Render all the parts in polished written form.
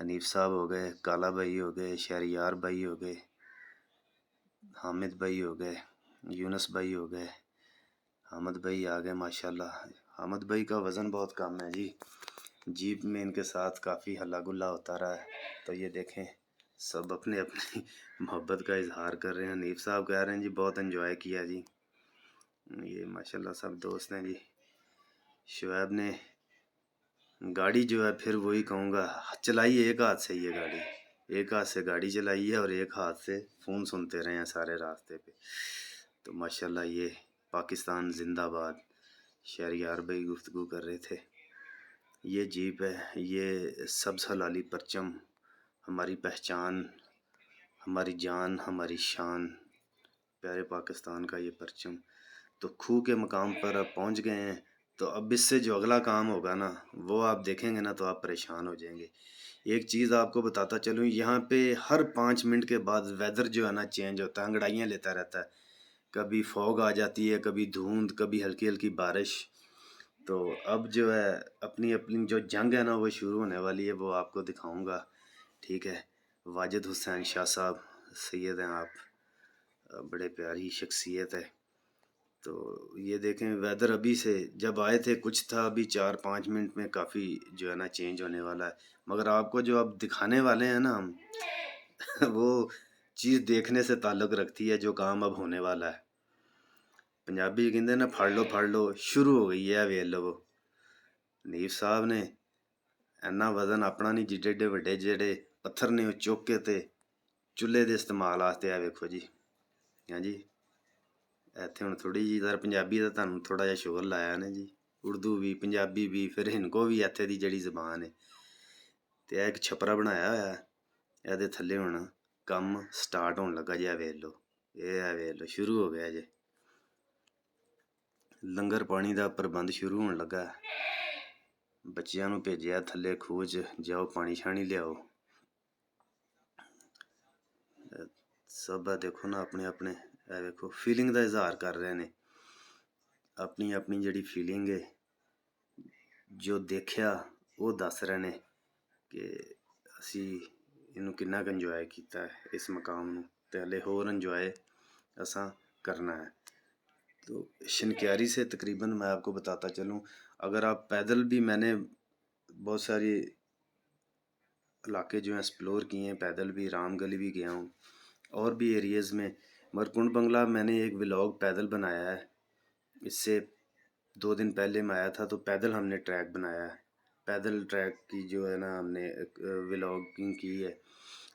حنیف صاحب ہو گئے، کالا بھائی ہو گئے، شہریار بھائی ہو گئے، حامد بھائی ہو گئے، یونس بھائی ہو گئے، حامد بھائی آ گئے ماشاءاللہ۔ حامد بھائی کا وزن بہت کم ہے جی، جیپ میں ان کے ساتھ کافی ہلا گلا ہوتا رہا ہے۔ تو یہ دیکھیں سب اپنے اپنی محبت کا اظہار کر رہے ہیں۔ حنیف صاحب کہہ رہے ہیں جی بہت انجوائے کیا جی، یہ ماشاءاللہ سب دوست ہیں جی۔ شعیب نے گاڑی جو ہے پھر وہی کہوں گا، چلائی ایک ہاتھ سے یہ گاڑی، ایک ہاتھ سے گاڑی چلائی ہے اور ایک ہاتھ سے فون سنتے رہے ہیں سارے راستے پہ۔ تو ماشاءاللہ یہ پاکستان زندہ باد۔ شہریار بھائی گفتگو کر رہے تھے، یہ جیپ ہے، یہ سبز ہلالی پرچم ہماری پہچان، ہماری جان، ہماری شان، پیارے پاکستان کا یہ پرچم۔ تو کھو کے مقام پر اب پہنچ گئے ہیں، تو اب اس سے جو اگلا کام ہوگا نا وہ آپ دیکھیں گے نا تو آپ پریشان ہو جائیں گے۔ ایک چیز آپ کو بتاتا چلوں، یہاں پہ ہر 5 منٹ کے بعد ویدر جو ہے نا چینج ہوتا ہے، انگڑائیاں لیتا رہتا ہے، کبھی فوگ آ جاتی ہے، کبھی دھوند، کبھی ہلکی ہلکی بارش۔ تو اب جو ہے اپنی اپنی جو جنگ ہے نا وہ شروع ہونے والی ہے، وہ آپ کو دکھاؤں گا، ٹھیک ہے۔ واجد حسین شاہ صاحب سید ہیں آپ، بڑے پیاری شخصیت ہے۔ تو یہ دیکھیں ویدر ابھی سے جب آئے تھے کچھ تھا، ابھی 4-5 منٹ میں کافی جو ہے نا چینج ہونے والا ہے۔ مگر آپ کو جو اب دکھانے والے ہیں نا ہم وہ چیز دیکھنے سے تعلق رکھتی ہے جو کام اب ہونے والا ہے۔ پنجابی کہندے نا پھڑ لو شروع ہو گئی ہے ویل لو۔ حنیف صاحب نے اینا وزن اپنا نہیں، جڈے ایڈے وڈے جڑے پتھر نے وہ چک کے تے چولہے دے استعمال واسطے آ ویکھو جی، ہاں جی۔ ایتھے ہن تھوڑی جی ذرا پنجابی دا تانوں تھوڑا جہا شغل لایا نا جی، اردو بھی پنجابی بھی، پھر ہندکو بھی ایتھے دی جڑی زبان ہے۔ تے ایک چھپرا بنایا ہوا ہے، ایدے تھلے ہن کم سٹارٹ ہون لگا جی، ویکھ لو، یہ ویکھ لو شروع ہو گیا جی۔ لنگر پانی دا پربند شروع ہون لگا ہے، بچیاں نوں بھیجیا تھلے کھوہ چ، جاؤ پانی شانی لیاؤ۔ سب دیکھو نا اپنے اپنے دیکھو فیلنگ دا اظہار کر رہے نے، اپنی اپنی جڑی فیلنگ ہے جو دیکھیا وہ دس رہے نے کہ اسی اینوں کنا کہ انجوائے کیتا ہے اس مقام نوں، تے ہلے ہور انجوائے اساں کرنا ہے۔ تو شنکیاری سے تقریباً میں آپ کو بتاتا چلوں، اگر آپ پیدل بھی، میں نے بہت ساری علاقے جو ہیں ایکسپلور کیے ہیں، پیدل بھی، رام گلی بھی گیا ہوں، اور بھی ایریز میں، مگر کنڈ بنگلہ میں نے ایک ولاگ پیدل بنایا ہے۔ اس سے 2 دن پہلے میں آیا تھا تو پیدل ہم نے ٹریک بنایا ہے، پیدل ٹریک کی جو ہے نا ہم نے ولاگنگ کی ہے،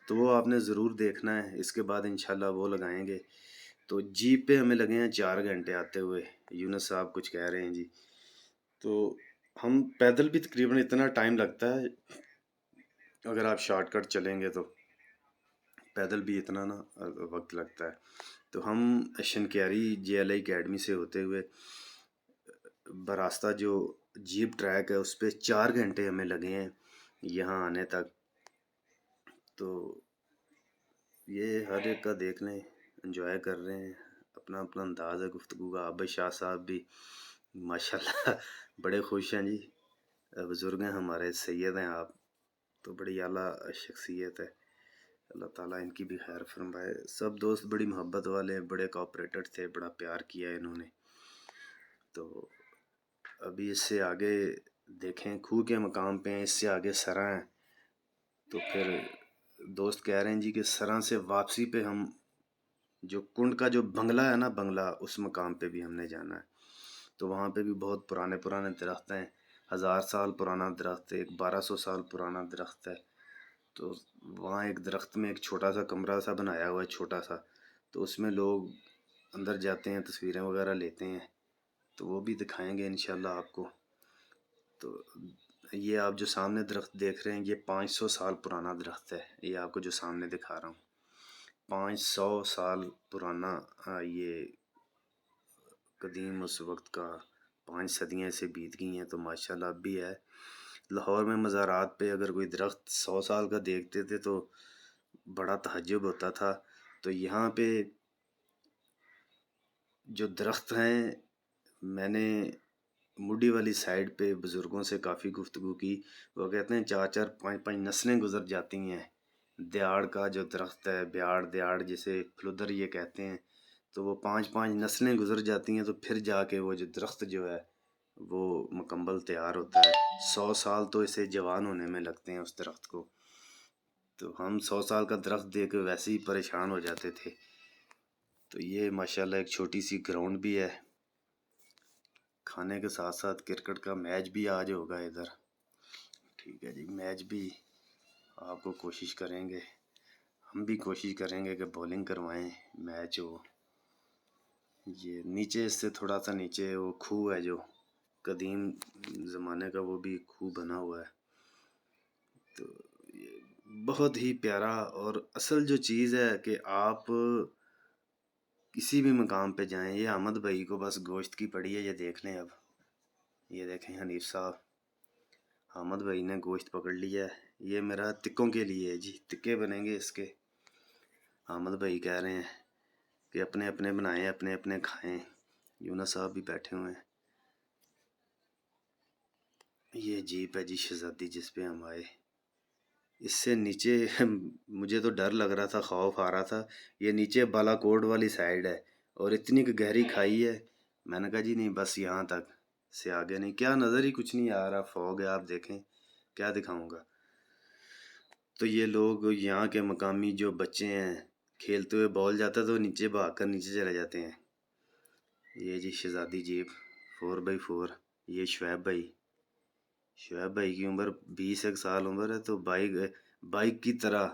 تو وہ آپ نے ضرور دیکھنا ہے۔ اس کے بعد انشاءاللہ وہ لگائیں گے۔ تو جیپ پہ ہمیں لگے ہیں 4 گھنٹے آتے ہوئے، یونس صاحب کچھ کہہ رہے ہیں جی۔ تو ہم پیدل بھی تقریباً اتنا ٹائم لگتا ہے، اگر آپ شارٹ کٹ چلیں گے تو پیدل بھی اتنا نا وقت لگتا ہے۔ تو ہم شنکیاری JLI اکیڈمی سے ہوتے ہوئے براستہ جو جیپ ٹریک ہے اس پہ 4 گھنٹے ہمیں لگے ہیں یہاں آنے تک۔ تو یہ ہر ایک کا دیکھ لیں، انجوائے کر رہے ہیں، اپنا اپنا انداز ہے گفتگو کا۔ عابد شاہ صاحب بھی ماشاءاللہ بڑے خوش ہیں جی، بزرگ ہیں ہمارے، سید ہیں آپ، تو بڑی اعلیٰ شخصیت ہے، اللہ تعالیٰ ان کی بھی خیر فرمائے۔ سب دوست بڑی محبت والے، بڑے کوآپریٹڈ تھے، بڑا پیار کیا انہوں نے۔ تو ابھی اس سے آگے دیکھیں کھوہ کے مقام پہ ہیں، اس سے آگے سراں ہیں، تو پھر دوست کہہ رہے ہیں جی کہ سراں سے واپسی پہ ہم جو کنڈ کا جو بنگلہ ہے نا، بنگلہ، اس مقام پہ بھی ہم نے جانا ہے۔ تو وہاں پہ بھی بہت پرانے پرانے درخت ہیں، 1000 سال پرانا درخت ہے، ایک 1200 سال پرانا درخت ہے۔ تو وہاں ایک درخت میں ایک چھوٹا سا کمرہ سا بنایا ہوا ہے، چھوٹا سا، تو اس میں لوگ اندر جاتے ہیں، تصویریں وغیرہ لیتے ہیں، تو وہ بھی دکھائیں گے انشاءاللہ آپ کو۔ تو یہ آپ جو سامنے درخت دیکھ رہے ہیں، یہ 500 سال پرانا درخت ہے، یہ آپ کو جو سامنے دکھا رہا ہوں، 500 سال پرانا یہ قدیم اس وقت کا، 5 صدیاں سے بیت گئی ہیں، تو ماشاءاللہ اب بھی ہے۔ لاہور میں مزارات پہ اگر کوئی درخت 100 سال کا دیکھتے تھے تو بڑا تعجب ہوتا تھا۔ تو یہاں پہ جو درخت ہیں، میں نے مڈی والی سائڈ پہ بزرگوں سے کافی گفتگو کی. وہ کہتے ہیں 4 4 5 5 نسلیں گزر جاتی ہیں. دیاڑ کا جو درخت ہے، دیاڑ جسے پھلودر یہ کہتے ہیں، تو وہ 5 5 نسلیں گزر جاتی ہیں تو پھر جا کے وہ جو درخت جو ہے وہ مکمل تیار ہوتا ہے. 100 سال تو اسے جوان ہونے میں لگتے ہیں اس درخت کو. تو ہم 100 سال کا درخت دیکھ کے ویسے ہی پریشان ہو جاتے تھے. تو یہ ماشاءاللہ ایک چھوٹی سی گراؤنڈ بھی ہے. کھانے کے ساتھ ساتھ کرکٹ کا میچ بھی آج ہوگا ادھر. ٹھیک ہے جی، میچ بھی آپ کو کوشش کریں گے، ہم بھی کوشش کریں گے کہ بولنگ کروائیں، میچ ہو. یہ نیچے اس سے تھوڑا سا نیچے وہ کھوہ ہے جو قدیم زمانے کا، وہ بھی کھوہ بنا ہوا ہے. تو یہ بہت ہی پیارا. اور اصل جو چیز ہے کہ آپ کسی بھی مقام پہ جائیں، یہ احمد بھائی کو بس گوشت کی پڑی ہے، یہ دیکھ لیں. اب یہ دیکھیں حنیف صاحب، احمد بھائی نے گوشت پکڑ لیا ہے. یہ میرا تکوں کے لیے ہے جی، تکے بنیں گے اس کے. احمد بھائی کہہ رہے ہیں کہ اپنے اپنے بنائیں، اپنے اپنے کھائیں. یونس صاحب بھی بیٹھے ہوئے ہیں. یہ جیپ ہے جی شہزادی جس پہ ہم آئے. اس سے نیچے مجھے تو ڈر لگ رہا تھا، خوف آ رہا تھا. یہ نیچے بالا کوٹ والی سائڈ ہے اور اتنی گہری کھائی ہے. میں نے کہا جی نہیں، بس یہاں تک، سے آگے نہیں. کیا نظر ہی کچھ نہیں آ رہا، فوگ ہے. آپ دیکھیں کیا دکھاؤں گا. تو یہ لوگ یہاں کے مقامی جو بچے ہیں، کھیلتے ہوئے بال جاتا ہے تو نیچے بھاگ کر نیچے چلے جاتے ہیں. یہ جی شہزادی جیپ 4x4. یہ شعیب بھائی کی عمر 20 ایک سال عمر ہے. تو بائک کی طرح،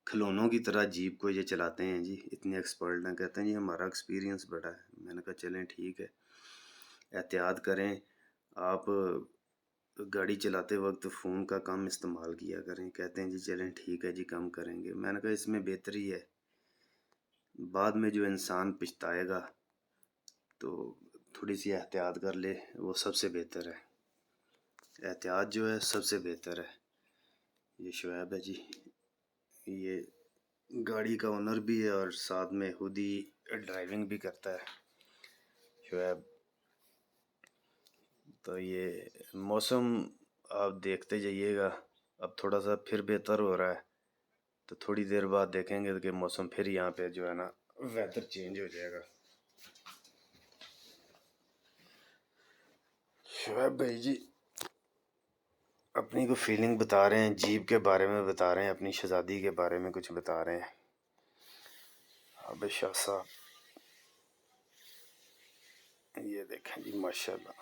کھلونوں کی طرح جیپ کو یہ چلاتے ہیں جی. اتنے ایکسپرٹ ہیں. کہتے ہیں جی ہمارا ایکسپیرینس بڑا ہے. میں نے کہا چلیں ٹھیک ہے، احتیاط کریں. آپ گاڑی چلاتے وقت فون کا کم استعمال کیا کریں. کہتے ہیں جی چلیں ٹھیک ہے جی، کم کریں گے. میں نے کہا اس میں بہتری ہے، بعد میں جو انسان پچھتائے گا تو تھوڑی سی احتیاط کر لے، وہ سب سے بہتر ہے. احتیاط جو ہے سب سے بہتر ہے. یہ شعیب ہے جی، یہ گاڑی کا اونر بھی ہے اور ساتھ میں خود ہی ڈرائیونگ بھی کرتا ہے شعیب. تو یہ موسم آپ دیکھتے جائیے گا، اب تھوڑا سا پھر بہتر ہو رہا ہے. تو تھوڑی دیر بعد دیکھیں گے کہ موسم پھر یہاں پہ جو ہے نا ویدر چینج ہو جائے گا. شعیب بھائی جی اپنی کو فیلنگ بتا رہے ہیں، جیپ کے بارے میں بتا رہے ہیں، اپنی شہزادی کے بارے میں کچھ بتا رہے ہیں. اب شاہ صاحب یہ دیکھیں جی ماشاءاللہ.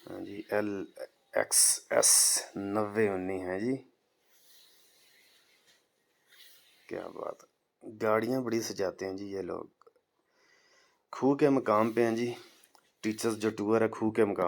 ہاں جی LXS 9019 ہے جی. کیا بات ہے، گاڑیاں بڑی سجاتے ہیں جی یہ لوگ. کھوہ کے مقام پہ ہیں جی. ٹیچرز جو ٹور ہے کھوہ کے مقام